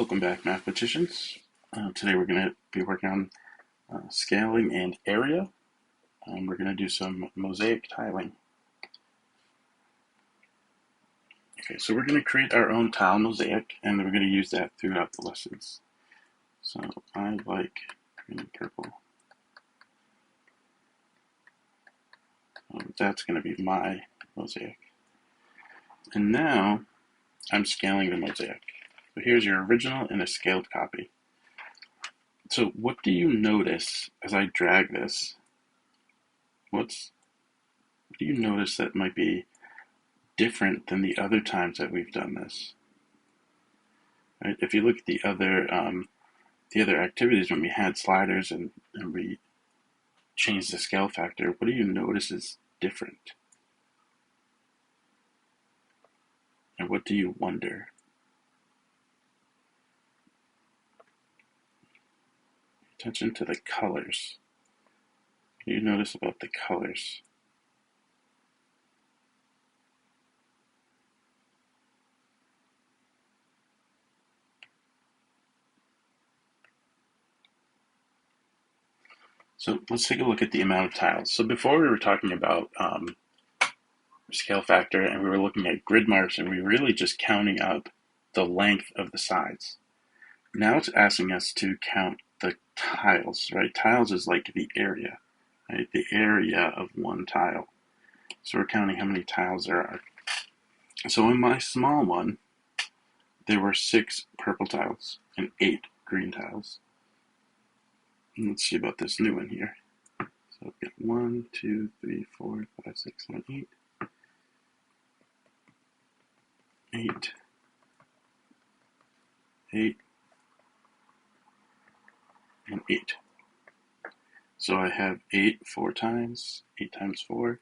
Welcome back, mathematicians. Today we're going to be working on scaling and area. We're going to do some mosaic tiling. Okay, so we're going to create our own tile mosaic, and we're going to use that throughout the lessons. So I like green and purple. That's going to be my mosaic. And now I'm scaling the mosaic. So here's your original and a scaled copy. So what do you notice as I drag this? What do you notice that might be different than the other times that we've done this? Right? If you look at the other activities when we had sliders and we changed the scale factor, what do you notice is different? And what do you wonder? Attention to the colors. What do you notice about the colors? So let's take a look at the amount of tiles. So before we were talking about scale factor and we were looking at grid marks and we were really just counting up the length of the sides. Now it's asking us to count the tiles, right? Tiles is like the area, right? The area of one tile. So we're counting how many tiles there are. So in my small one, there were 6 purple tiles and 8 green tiles. And let's see about this new one here. So I've got 1, 2, 3, 4, 5, 6, 7, 8. 8. 8. And 8. So I have 8 4 times. 8 times 4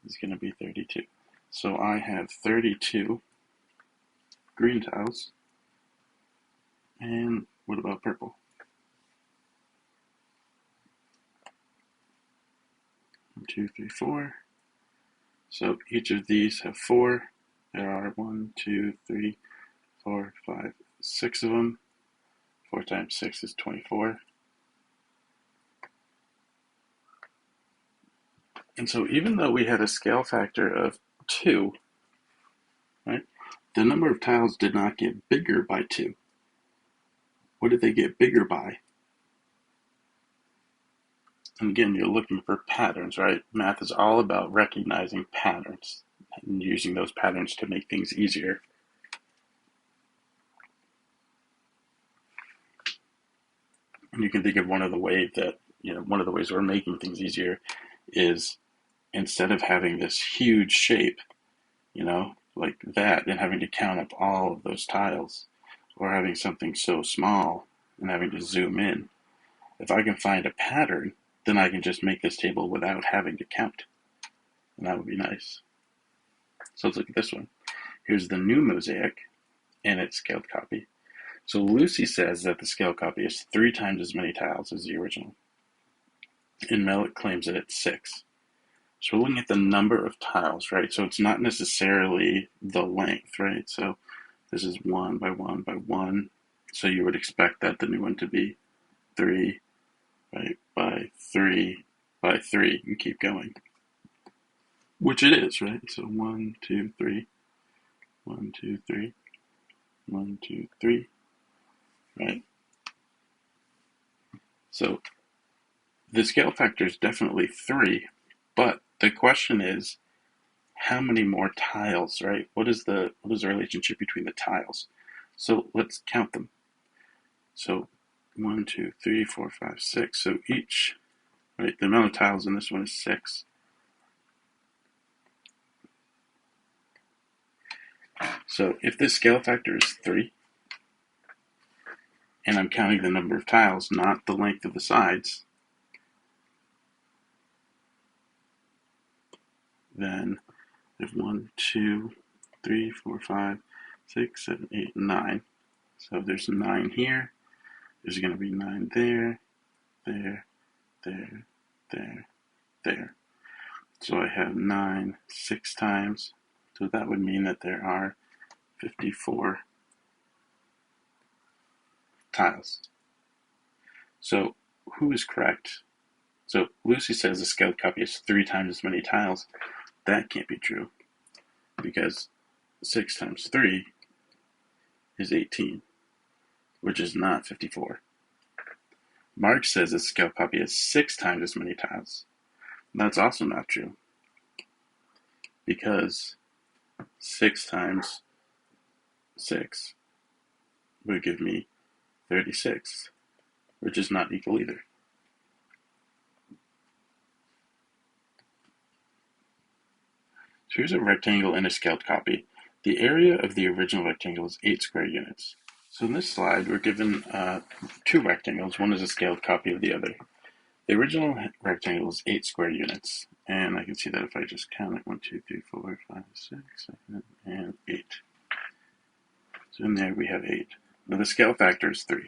is going to be 32. So I have 32 green tiles. And what about purple? 1, 2, 3, 4. So each of these have 4. There are 1, 2, 3, 4, 5, 6 of them. 4 times 6 is 24. And so even though we had a scale factor of 2, right, the number of tiles did not get bigger by 2. What did they get bigger by? And again, you're looking for patterns, right? Math is all about recognizing patterns and using those patterns to make things easier. And you can think of one of the ways we're making things easier is instead of having this huge shape, like that, and having to count up all of those tiles, or having something so small and having to zoom in, if I can find a pattern, then I can just make this table without having to count. And that would be nice. So let's look at this one. Here's the new mosaic and its scaled copy. So Lucy says that the scale copy is 3 times as many tiles as the original. And Mellick claims that it's 6. So we're looking at the number of tiles, right? So it's not necessarily the length, right? So this is 1 by 1 by 1. So you would expect that the new one to be 3, right, by 3 by 3, and keep going. Which it is, right? So 1, 2, 3, 1, 2, 3, 1, 2, 3, right? So the scale factor is definitely 3, but the question is, how many more tiles, right? What is the relationship between the tiles? So let's count them. So 1, 2, 3, 4, 5, 6. So each, right, the amount of tiles in this one is 6. So if this scale factor is 3, and I'm counting the number of tiles, not the length of the sides, then there's 1, 2, 3, 4, 5, 6, 7, 8, 9. So there's 9 here. There's going to be 9 there, there, there, there, there. So I have 9 6 times. So that would mean that there are 54 tiles. So who is correct? So Lucy says a scaled copy has 3 times as many tiles. That can't be true because 6 times 3 is 18, which is not 54. Mark says a scaled copy has 6 times as many tiles. That's also not true because 6 times 6 would give me 36, which is not equal either. So here's a rectangle in a scaled copy. The area of the original rectangle is 8 square units. So in this slide, we're given 2 rectangles. One is a scaled copy of the other. The original rectangle is 8 square units. And I can see that if I just count it, 1, 2, 3, 4, 5, 6, 7, and 8. So in there we have 8. Now the scale factor is 3.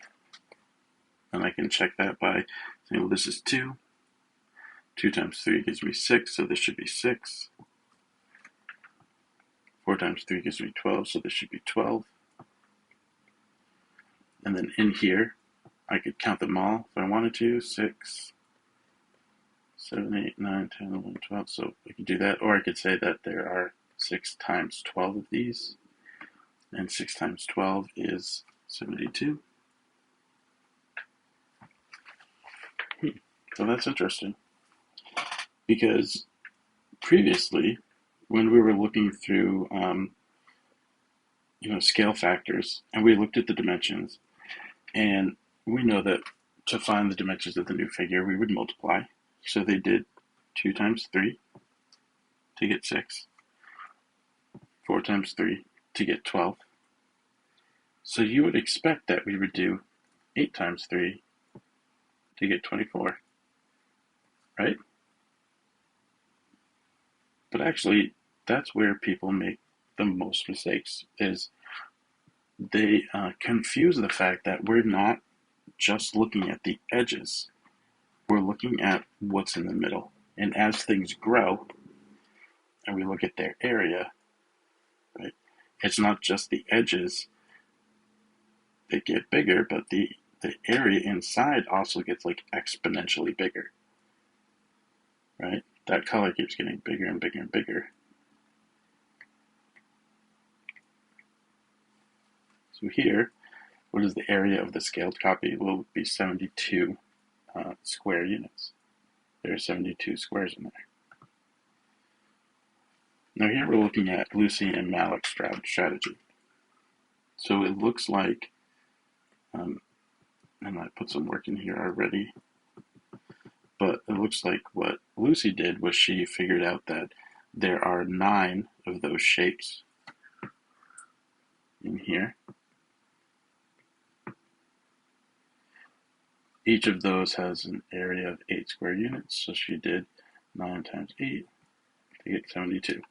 And I can check that by saying, well, this is 2. 2 times 3 gives me 6, so this should be 6. 4 times 3 gives me 12, so this should be 12. And then in here, I could count them all if I wanted to. 6, 7, 8, 9, 10, 11, 12. So I could do that. Or I could say that there are 6 times 12 of these. And 6 times 12 is 72. So that's interesting. Because previously, when we were looking through scale factors, and we looked at the dimensions, and we know that to find the dimensions of the new figure, we would multiply. So they did 2 times 3 to get 6, 4 times 3 to get 12. So you would expect that we would do 8 times 3 to get 24, right? But actually, that's where people make the most mistakes, is they confuse the fact that we're not just looking at the edges. We're looking at what's in the middle. And as things grow, and we look at their area, right, it's not just the edges that get bigger, but the area inside also gets like exponentially bigger, right? That color keeps getting bigger and bigger and bigger. So here, what is the area of the scaled copy? Will be 72 square units. There are 72 squares in there. Now here we're looking at Lucy and Malik's strategy. So it looks like, and I put some work in here already, but it looks like what Lucy did was she figured out that there are 9 of those shapes in here. Each of those has an area of 8 square units, so she did 9 times 8 to get 72.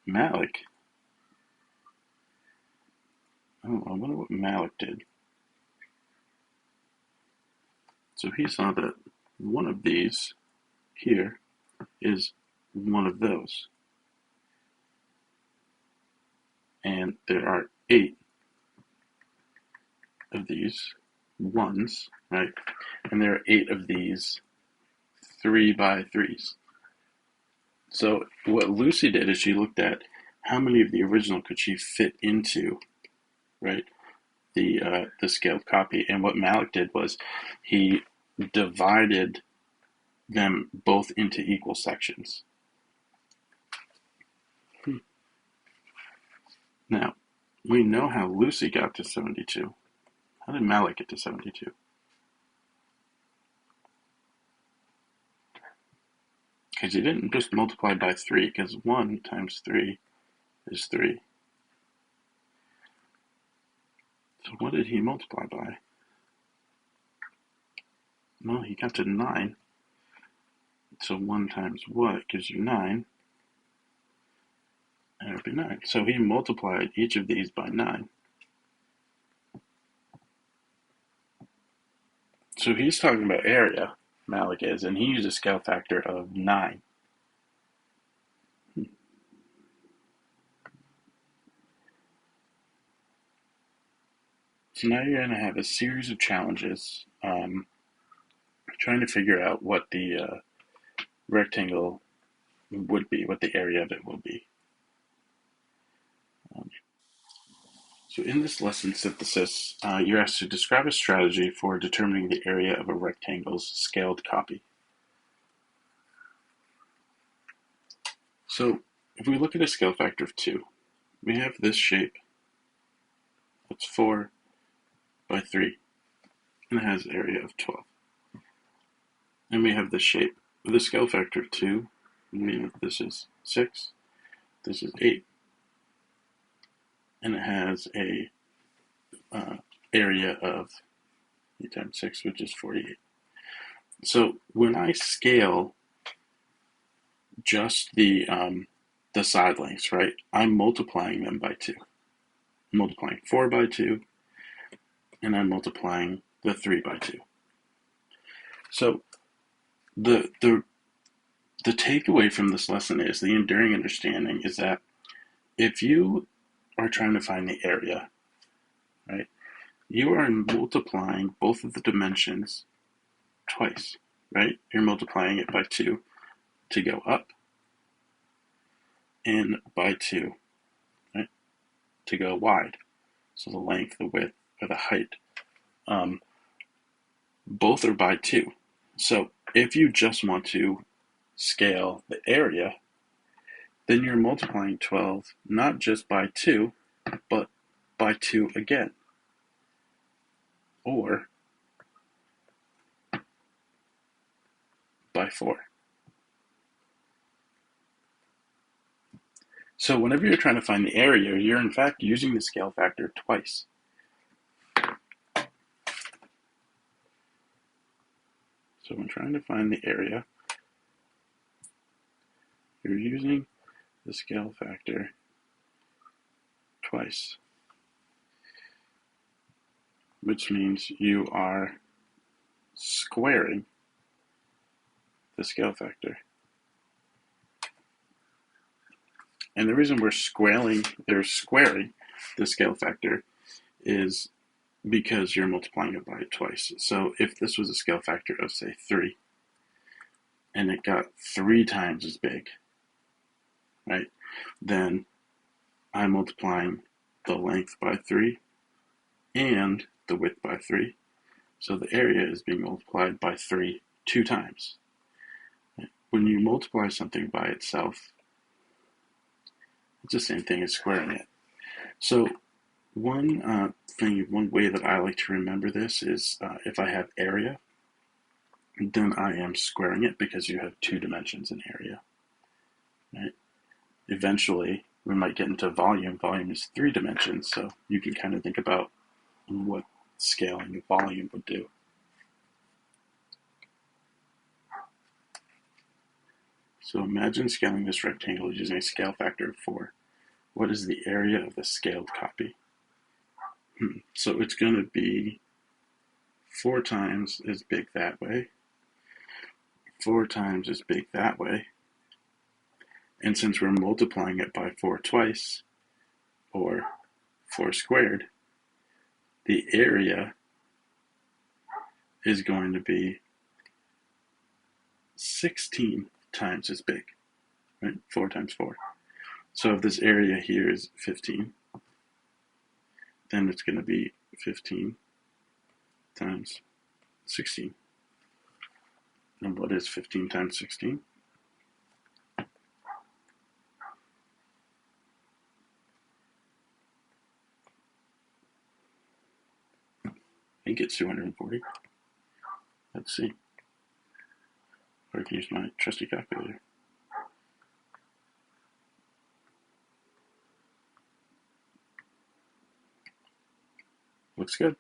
Malik, I wonder what Malik did. So he saw that one of these here is one of those. And there are 8 of these ones, right? And there are 8 of these 3 by 3s. So what Lucy did is she looked at how many of the original could she fit into, right, the scaled copy. And what Malik did was he divided them both into equal sections. Now, we know how Lucy got to 72. How did Malik get to 72? Because he didn't just multiply by 3, because 1 times 3 is 3. So what did he multiply by? Well, he got to 9. So 1 times what gives you 9? And it would be 9. So he multiplied each of these by 9. So he's talking about area, Malik is, and he used a scale factor of 9. So now you're going to have a series of challenges trying to figure out what the rectangle would be, what the area of it will be. Um, so in this lesson synthesis, you're asked to describe a strategy for determining the area of a rectangle's scaled copy. So if we look at a scale factor of 2, we have this shape that's 4 by 3 and it has an area of 12. And we have this shape with a scale factor of 2, meaning this is 6, this is 8, and it has a area of 8 times 6, which is 48. So when I scale just the side lengths, right, I'm multiplying them by 2. I'm multiplying 4 by 2, and I'm multiplying the 3 by 2. So the takeaway from this lesson is the enduring understanding is that if you are trying to find the area, right, you are multiplying both of the dimensions twice, right? You're multiplying it by 2 to go up and by 2, right, to go wide. So the length, the width, or the height, both are by 2. So if you just want to scale the area, then you're multiplying 12 not just by 2, but by 2 again, or by 4. So whenever you're trying to find the area, you're in fact using the scale factor twice. So when trying to find the area, you're using the scale factor twice, which means you are squaring the scale factor. And the reason we're squaring the scale factor is because you're multiplying it by twice. So if this was a scale factor of, say, 3, and it got 3 times as big, right, then I'm multiplying the length by 3 and the width by 3. So the area is being multiplied by 3 2 times. When you multiply something by itself, it's the same thing as squaring it. So one way that I like to remember this is if I have area, then I am squaring it because you have 2 dimensions in area. Right? Eventually, we might get into volume. Volume is 3 dimensions, so you can kind of think about what scaling volume would do. So imagine scaling this rectangle using a scale factor of 4. What is the area of the scaled copy? So it's going to be 4 times as big that way, 4 times as big that way, and since we're multiplying it by 4 twice, or 4 squared, the area is going to be 16 times as big, right? 4 times 4. So if this area here is 15, then it's going to be 15 times 16. And what is 15 times 16? I think it's 240. Let's see. Or I can use my trusty calculator. Looks good.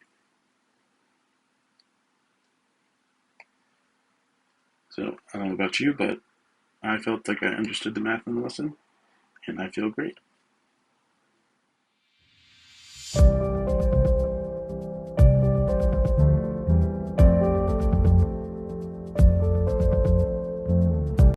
So I don't know about you, but I felt like I understood the math in the lesson, and I feel great.